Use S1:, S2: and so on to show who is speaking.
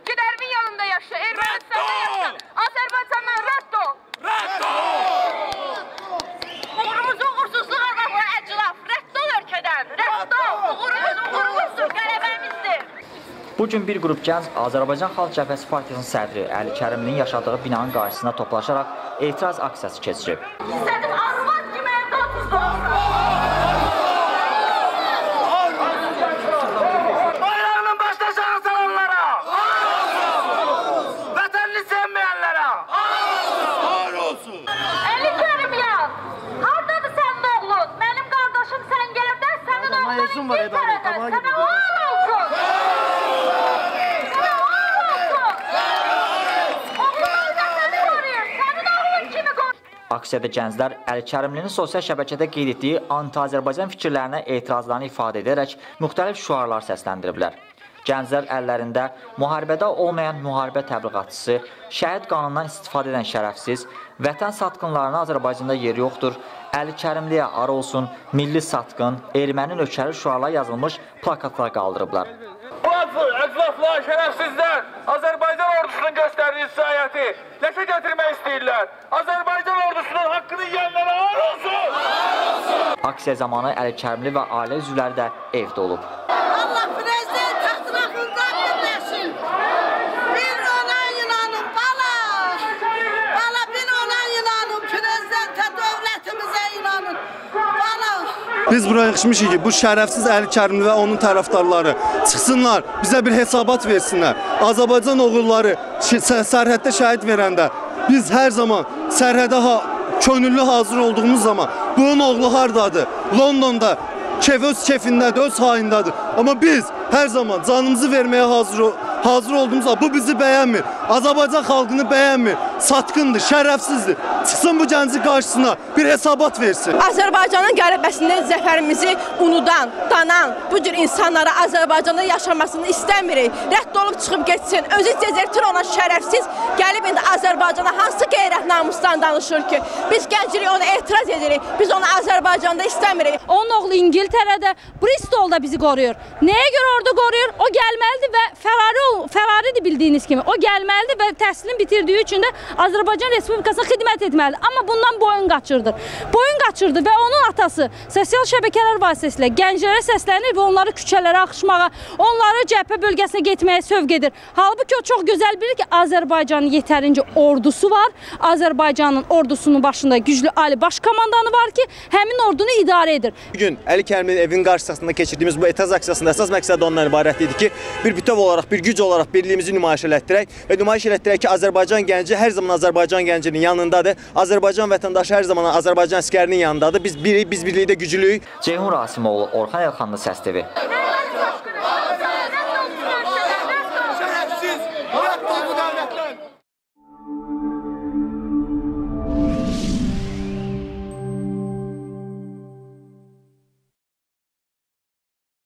S1: Türklərimin yanında yaşa, Ermənistanda yaşa. Azərbaycandan rədd ol.
S2: Rədd ol!
S1: Uğurumuzu uğursuzluq arqalar əclaf. Rədd ol ölkədən. Rədd ol. Uğurumuz uğurumuzdur, qələbəmizdir.
S3: Bugün bir qrup gənc Azərbaycan Xalq Cəbhəsi Partiyasının sədri Əli Kərimlinin yaşadığı binanın qarşısına toplaşaraq etiraz aksiyası keçirib.
S1: İstədim arvad kimi evdə otuzdur.
S2: Bayrağının başda şahı salanlara! Vətənini sevməyənlərə! Ağır olsun!
S1: Əli Kərim yaz. Haradadır sənin oğlun? Mənim qardaşım sən gəldə, sənin oğlun İngiltərədə. Sənə var olsun.
S3: Aksiyada gənclər Əli Kərimlinin sosial şəbəkədə qeyd etdiyi anti-Azərbaycan fikirlərinə etirazlarını ifadə edərək müxtəlif şüarlar səsləndiriblər. Gənclər əllərində müharibədə olmayan müharibə təbliğatçısı, şəhid qanundan istifadə edən şərəfsiz, vətən satqınlarına Azərbaycanda yer yoxdur, Əli Kərimliyə ar olsun, milli satqın, erməni nökəri şüarlar yazılmış plakatlar qaldırıblar.
S2: Əclaflar, şərəfsizlər, Azərbaycan ordusunun göstərdiyi səyahəti ləşə gətirmək istəyirlər. Azərbaycan ordusunun haqqını yiyənlərə ağır olsun!
S3: Aksiya zamanı Əli Kərimli və ailə üzvləri də evdə olub.
S4: Allah prezident taxtına xundar birləşsin. Bir ona inanın, bala. Bala bir ona inanın, prezidentə, dövlətimizə inanın. Bala.
S5: Biz buraya yığışmışıq ki, bu şərəfsiz Əli Kərimli və onun tərəfdarları çıxsınlar, bizə bir hesabat versinlər. Azərbaycan oğulları sərhəddə şəhid verəndə biz hər zaman sərhədə könüllü hazır olduğumuz zaman bunun oğlu hardadır? Londonda, öz kefindədir, öz hayındadır. Amma biz hər zaman canımızı verməyə hazır olduğumuz zaman bu bizi bəyənmir. Azərbaycan xalqını bəyənmir. Satqındır, şərəfsizdir. Çıxsın bu gənci qarşısına bir hesabat versin.
S6: Azərbaycanın qələbəsində zəfərimizi unudan, danan bu cür insanlara Azərbaycanda yaşamasını istəmirik. Rədd olub çıxıb getsin. Özü cezertir olan şərəfsiz gəlib indi Azərbaycana hansı qeyrət namusdan danışır ki? Biz gəncirik ona etiraz edirik. Biz onu Azərbaycanda istəmirik.
S7: Onun oğlu İngiltərədə, Bristolda bizi qoruyur. Nəyə görə orada qoruyur? O gəlməlidir və fəraridir bildiyiniz kimi. O gəlməlidir və təhsilini bitirdiyi üçün də Azərbaycan Respublikasına xidmət etməlidir. Amma bundan boyun qaçırdı. Boyun qaçırdı və onun atası sosial şəbəkələr vasitəsilə gənclərə səslənir və onları küçələrə axışmağa, onları cəbhə bölgəsinə getməyə sövq edir. Halbuki o çox gözəl bilir ki, Azərbaycanın yetərincə ordusu var. Azərbaycanın ordusunun başında güclü ali baş komandanı var ki, həmin ordunu idarə edir.
S5: Bugün Əli Kərimlinin evinin qarşısında keçirdiyimiz bu etiraz aksiyasında əsas məqsəd ondan ibarət idi ki, bir bütöv olaraq, bir güc olaraq birliyimizi nümayiş elətdirək və nümayiş elətdirək ki, Azərbaycan gənci hər zaman Azərbaycan gəncinin yanındadır. Azərbaycan vətəndaşı hər zaman Azərbaycan əskərinin yanındadır. Biz birlikdə güclüyük.
S3: Ceyhun Rasimoğlu, Orxan Elxanlı, Səs TV.